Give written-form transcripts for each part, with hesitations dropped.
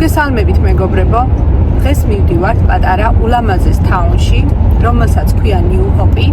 მოგესალმებით მეგობრებო, დღეს მივდივართ პატარა ულამაზეს თაუნში, რომელსაც ქვია ნიუ ჰოპი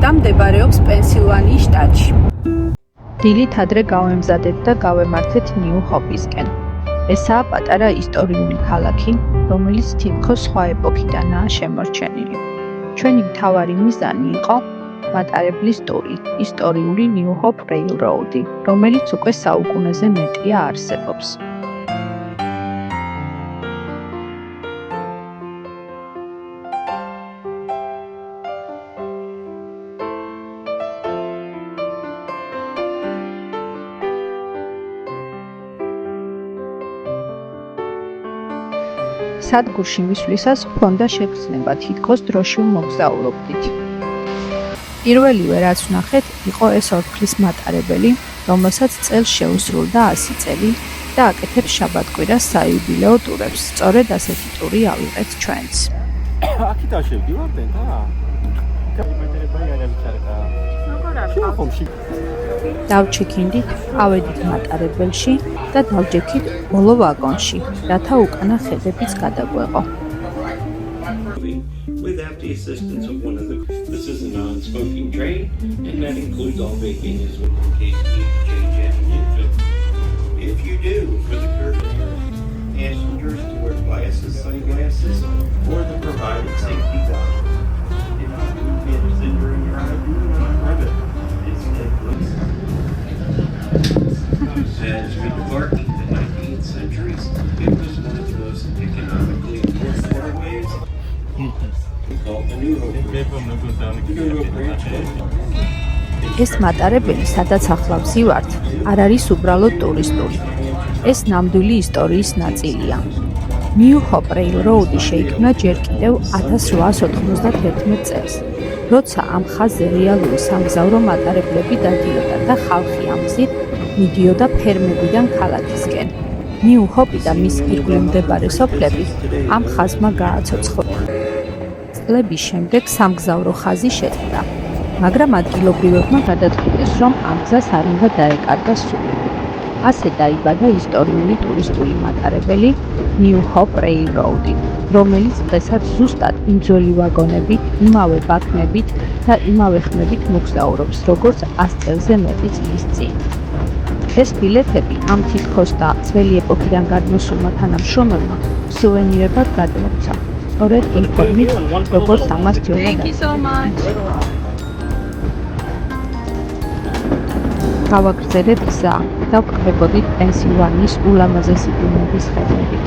და მდებარეობს პენსილვანიის შტატში. დილით ადრე გავემზადეთ და გავემართეთ ნიუ ჰოპისკენ. ესაა პატარა ისტორიული ქალაქი, რომელიც თითქოს სხვა ეპოქიდანაა შემორჩენილი. ჩვენი მთავარი მიზანი იყო მატარებლის ტური, ისტორიული ნიუ ჰოპ რეილროუდი, რომელიც უკვე საუკუნეზე მეტია არსებობს. სადგურში მისვლისას ჰქონდა შეგრძნება თითქოს დროში ვმოგზაურობდით. პირველივე რაც ვნახეთ, იყო ეს ორქლის მატარებელი, რომელსაც წელს შეუსრულდა 100 წელი და აკეთებს შაბათ-კვირას საიუბილეო ტურებს. სწორედ ასეთი ტური ავიღეთ ჩვენც. აქეთ შევდივართ და დავჩექინდით, ავედით მატარებელში და დავჯექით ბოლო ვაგონში, რათა უკანა ხედებიც გადაგვეყო. Without the assistance of one of the... This is a non-smoking train, and that includes all vaping as well, in case you need to change any infant. If you do, for the curtain passengers to wear glasses, sunglasses, or the provided safety goggles. If you do get a cinder in your eye, do not rub it. It's necklace. As with the parking in the 19th centuries, it was one of the most economically important waterways. ეს მატარებელი, სადაც ახლა ვზივართ, არ არის უბრალოდ ტურისტული. ეს ნამდვილი ისტორიის ნაწილია. ნიუ ჰოპ რეილროუდი შეიქმნა ჯერ კიდევ 1891 წელს, როცა ამ ხაზზე რეალური სამგზავრო მატარებლები დადიოდა და ხალხი ამ გზით მიდიოდა ფერმებიდან ქალაქისკენ. ნიუ ჰოპი და მის ირგვლივ მდებარე სოფლები ამ ხაზმა გააცოცხლა. წლების შემდეგ სამგზავრო ხაზი შეწყდა, მაგრამ ადგილობრივებმა გადაწყვიტეს, რომ ამ გზას არ უნდა დაეკარგას სული. ასე დაიბადა ისტორიული ტურისტული მატარებელი ნიუ ჰოპ რეილროუდი, რომელიც დღესაც ზუსტად იმ ძველი ვაგონებით, იმავე ბაქნებით და იმავე ხმებით მოგზაურობს, როგორც 100 წელზე მეტი წლის წინ. ეს ბილეთები ამ თითქოს და ძველი ეპოქიდან გადმოსულმა თანამშრომელმა სუვენირებად გადმოგვცა. სწორედ იმ ფორმით, როგორც ამას ძველად. გავაგრძელეთ გზა და ვკრებოდით პენსილვანიის ულამაზესი ბუნების ხედებით.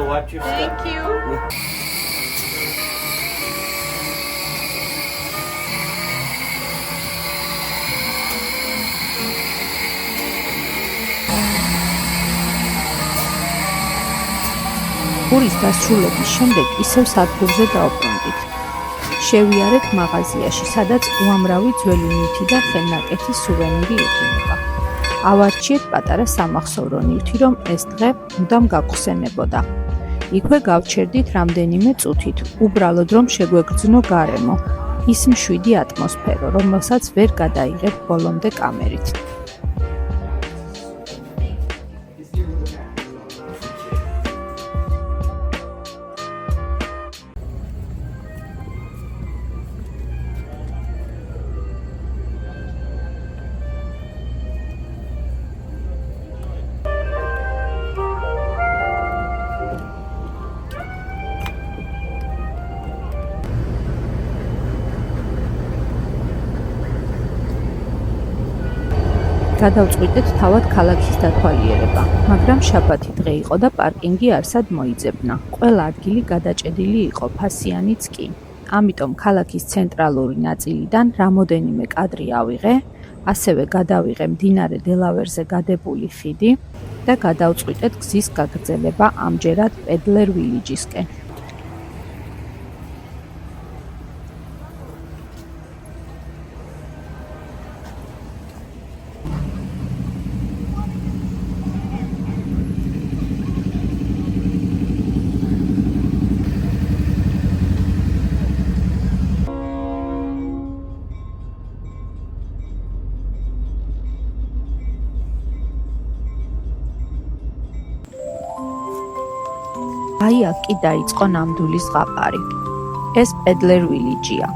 Watch your step. Thank you. ტურის დასრულების შემდეგ ისევ სადგურზე დავბრუნდით. შევიარეთ მაღაზიაში, სადაც უამრავი ძველი ნივთი და ხელნაკეთი სუვენირი იქნება. ავარჩიეთ პატარა სამახსოვრო ნივთი, რომ ეს დღე მუდამ გაგხსენებოდა. იქვე გავჩერდით რამდენიმე წუთით, უბრალოდ რომ შეგვეგრძნო გარემო, ის მშვიდი ატმოსფერო, რომელსაც ვერ გადაიღებ ბოლომდე კამერით. გადავწყვიტეთ თავად ქალაქის დათვალიერება, მაგრამ შაბათი დღე იყო და პარკინგი არსად მოიძებნა. ყველა ადგილი გადაჭედილი იყო, ფასიანიც კი. ამიტომ ქალაქის ცენტრალური ნაწილიდან რამოდენიმე კადრი ავიღე, ასევე გადავიღე მდინარე დელავერზე გადებული ხიდი და გადავწყვიტეთ გზის გაგრძელება ამჯერად პედლერ ვილიჯისკენ. აი აქ კი დაიწყო ნამდვილი ზღაპარი. ეს პედლერ ვილიჯია,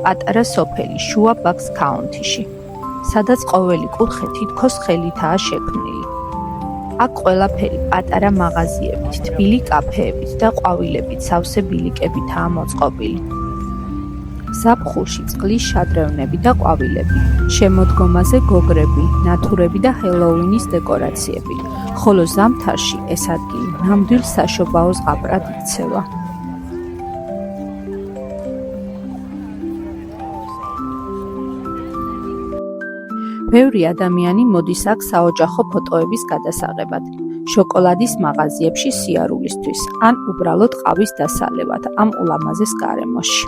პატარა სოფელი შუა ბაქს ქაუნთიში, სადაც ყოველი კუთხე თითქოს ხელითაა შექმნილი. აქ ყველაფერი პატარა მაღაზიებით, თბილი კაფეებით და ყვავილებით სავსე ბილიკებითაა მოწყობილი. ზაფხულში წყლის შადრევნები და ყვავილები, შემოდგომაზე გოგრები, ნათურები და ჰელოუინის დეკორაციები, ხოლო ზამთარში ეს ადგილი ნამდვილ საშობაო ზღაპრად იქცევა. ბევრი ადამიანი მოდის აქ საოჯახო ფოტოების გადასაღებად, შოკოლადის მაღაზიებში სიარულისთვის, ან უბრალოდ ყავის დასალევად ამ ულამაზეს გარემოში.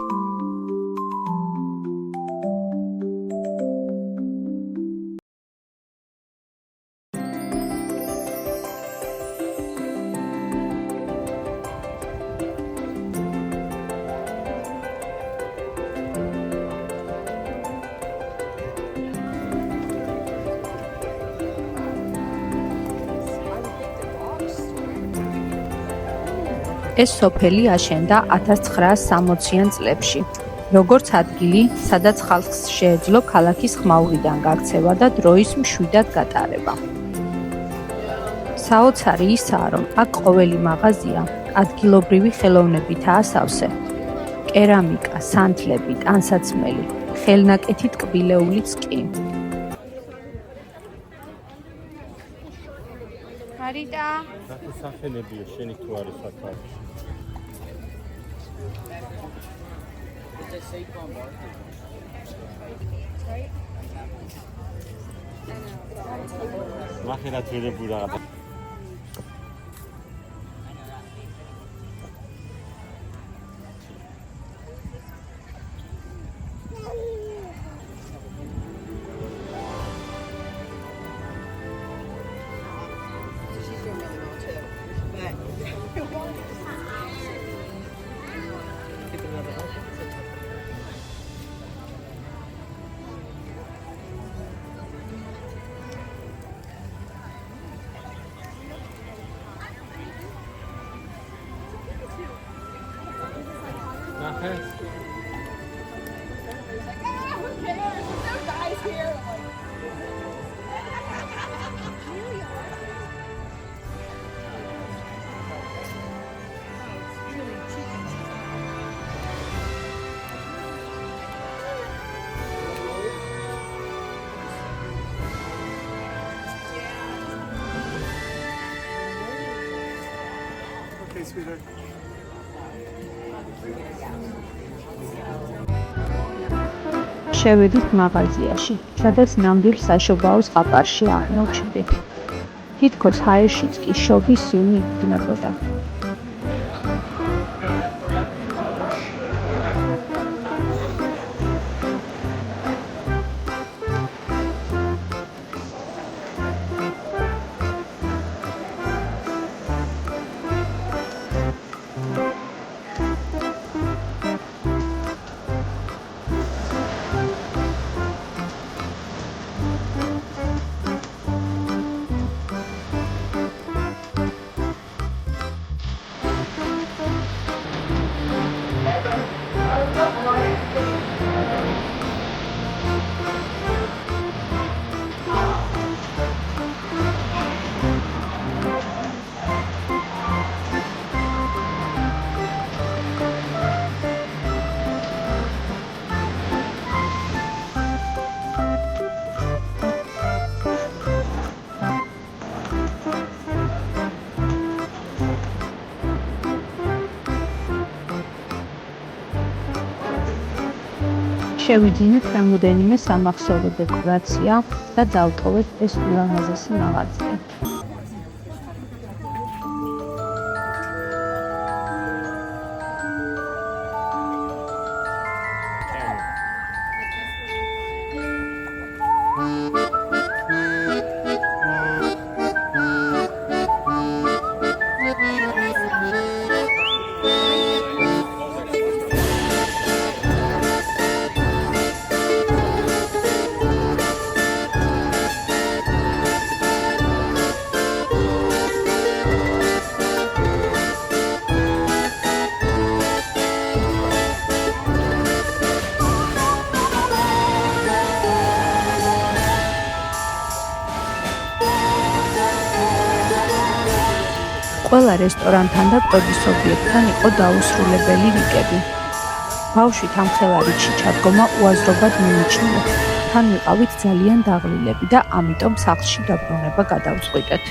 ეს სოფელი აშენდა 1960-იან წლებში, როგორც ადგილი, სადაც ხალხს შეეძლო ქალაქის ხმაურიდან გაქცევა და დროის მშვიდად გატარება. საოცარი ისაა, რომ აქ ყოველი მაღაზია ადგილობრივი ხელოვნებითაა სავსე. კერამიკა, სანთლები, ტანსაცმელი, ხელნაკეთი ტკბილეულიც კი. Marita. სახელებია შენი თუ არის სათავე. მახერა ძველი რაღაცა. შევედით მაღაზიაში, სადაც ნამდვილ საშობაო ზღაპარში აღმოჩნდით. თითქოს ჰაერშიც კი შობის სუნი იქნებოდა. შევიძინეთ რამოდენიმე სამახსოვრო დეკორაცია და დავტოვეთ ეს ულამაზესი მაღაზია. ყველა რესტორანთან და კვების ობიექტთან იყო დაუსრულებელი რიგები. ბავშვით ამ ხელარითში ჩადგომა უაზრობად მიიჩნია. თან ვიყავით ძალიან დაღლილები და ამიტომ სახლში დაბრუნება გადავწყვიტეთ.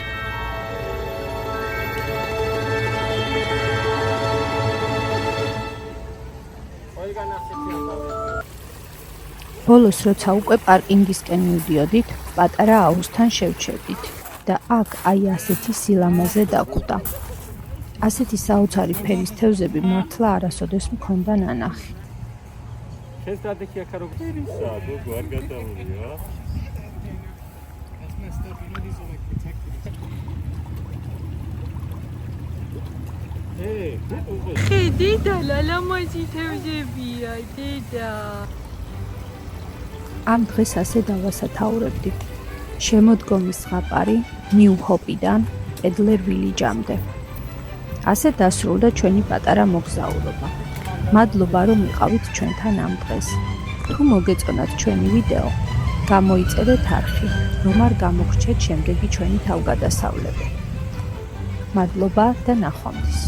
ბოლოს როცა უკვე პარკინგისკენ მივდიოდით, პატარა აუზთან შევჩერდით. და აქ აი ასეთი სილამაზე დაგვხვდა. ასეთი საოცარი ფერის თევზები მართლა არასოდეს მქონდა ნანახი. შენ სტადიქი აქ როგორია? გოგო არ გადავიდია. დედა ლალამაზი თევზებია, დედა. ამ დღეს ასე დავასათაურებდით. შემოდგომის ზღაპარი ნიუ-ჰოპიდან პედლერ ვილიჯამდე. ასე დასრულდა ჩვენი პატარა მოგზაურობა. მადლობა რომ იყავით ჩვენთან ამ დღეს. თუ მოგეწონათ ჩვენი ვიდეო, გამოიწერეთ არხი, რომ არ გამოგრჩეთ შემდეგი ჩვენი თავგადასავლები. მადლობა და ნახვამდის.